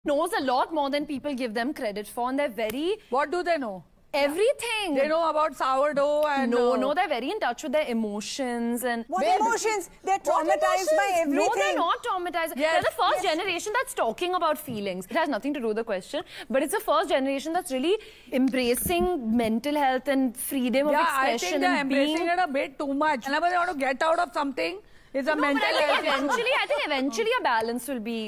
knows a lot more than people give them credit for, and they're very... What do they know? Everything. They know about sourdough and... No, they're very in touch with their emotions and... What emotions? They're traumatized by everything. No, they're not traumatized. Yes. They're the first generation that's talking about feelings. It has nothing to do with the question, but it's the first generation that's really embracing mental health and freedom of expression. I think they're embracing it a bit too much. Whenever they want to get out of something, it's a mental health. I think eventually a balance will be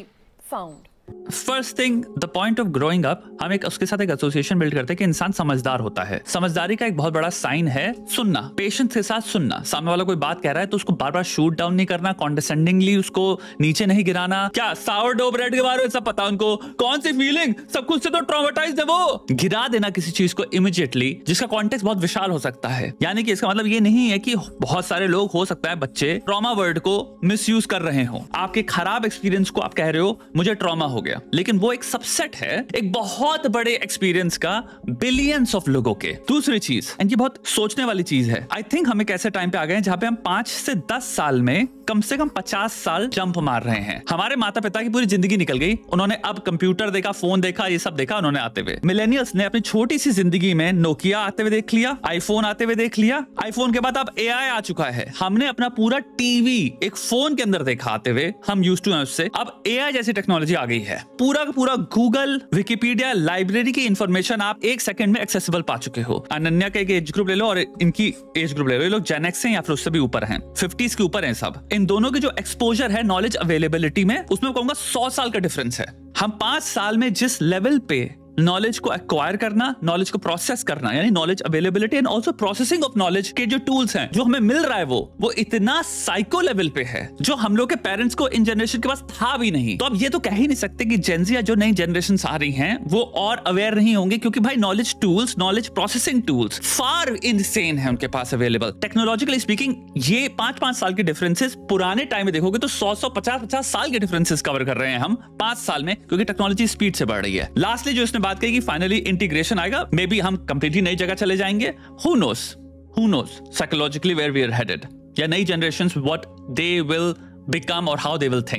found. First thing, the point of growing up, हम एक उसके साथ एक association build करते हैं कि इंसान समझदार होता है। समझदारी का एक बहुत बड़ा साइन है सुनना, पेशेंस के साथ सुनना। सामने वाला कोई बात कह रहा है तो उसको बार बार शूट डाउन नहीं करना, कॉन्डेसेंडिंगली उसको नीचे नहीं गिराना। क्या सावरडो ब्रेड के बारे में सब पता उनको, कौन सी फीलिंग, सब कुछ से तो ट्रॉमेटाइज्ड है वो। गिरा देना किसी चीज को इमीडिएटली, जिसका कॉन्टेक्स्ट बहुत विशाल हो सकता है। यानी कि इसका मतलब ये नहीं है कि बहुत सारे लोग, हो सकता है बच्चे ट्रॉमा वर्ड को मिसयूज कर रहे हो। आपके खराब एक्सपीरियंस को आप कह रहे हो मुझे ट्रॉमा हो गया, लेकिन वो एक सबसेट है एक बहुत बड़े एक्सपीरियंस का, बिलियंस ऑफ लोगों के। दूसरी चीज, एंड ये बहुत सोचने वाली चीज है, आई थिंक हम एक ऐसे टाइम पे आ गए हैं जहां पे हम 5 से 10 साल में कम से कम 50 साल जंप मार रहे हैं। हमारे माता पिता की पूरी जिंदगी निकल गई, उन्होंने अब कंप्यूटर देखा, फोन देखा, ये सब देखा उन्होंने आते हुए। मिलेनियल्स ने अपनी छोटी सी जिंदगी में नोकिया आते हुए देख लिया, आईफोन आते हुए देख लिया, आईफोन के बाद अब एआई आ चुका है। हमने अपना पूरा टीवी एक फोन के अंदर देखा आते हुए, हम यूज्ड टू हैं उससे। अब एआई जैसी टेक्नोलॉजी आ गई है, पूरा का पूरा गूगल, विकिपीडिया, लाइब्रेरी की इंफॉर्मेशन आप 1 सेकंड में एक्सेसिबल पा चुके हो। अनन्या का एक एज ग्रुप ले लो और इनकी एज ग्रुप ले लो, ये लोग जेन एक्स हैं या फिर उससे भी ऊपर हैं, 50s के ऊपर हैं सब। इन दोनों की जो एक्सपोजर है नॉलेज अवेलेबिलिटी में, उसमें कहूंगा 100 साल का डिफरेंस है। हम 5 साल में जिस लेवल पे नॉलेज को एक्वायर करना, नॉलेज को प्रोसेस करना, यानी knowledge availability and also processing of knowledge के जो टूल्स हैं जो हमें मिल रहा है, वो इतना साइको लेवल पे है जो हम लोग के पेरेंट्स को इन जनरेशन के पास था भी नहीं। तो अब ये तो कह ही नहीं सकते कि जेनजी या जो नई जनरेशन आ रही हैं वो और अवेयर नहीं होंगे, क्योंकि भाई knowledge tools, knowledge processing tools फार इनसेन है उनके पास अवेलेबल। टेक्नोलॉजिकली स्पीकिंग ये 5-5 साल के डिफरेंसेस पुराने टाइम में देखोगे तो 100-150 साल के डिफरेंसेस कवर कर रहे हैं हम 5 साल में, क्योंकि टेक्नोलॉजी स्पीड से बढ़ रही है। लास्टली जो इसने बात कही कि फाइनली इंटीग्रेशन आएगा, मे बी हम कंप्लीटली नई जगह चले जाएंगे, who knows psychologically where we are headed, या नई generations what they will become और हाउ दे विल थिंक।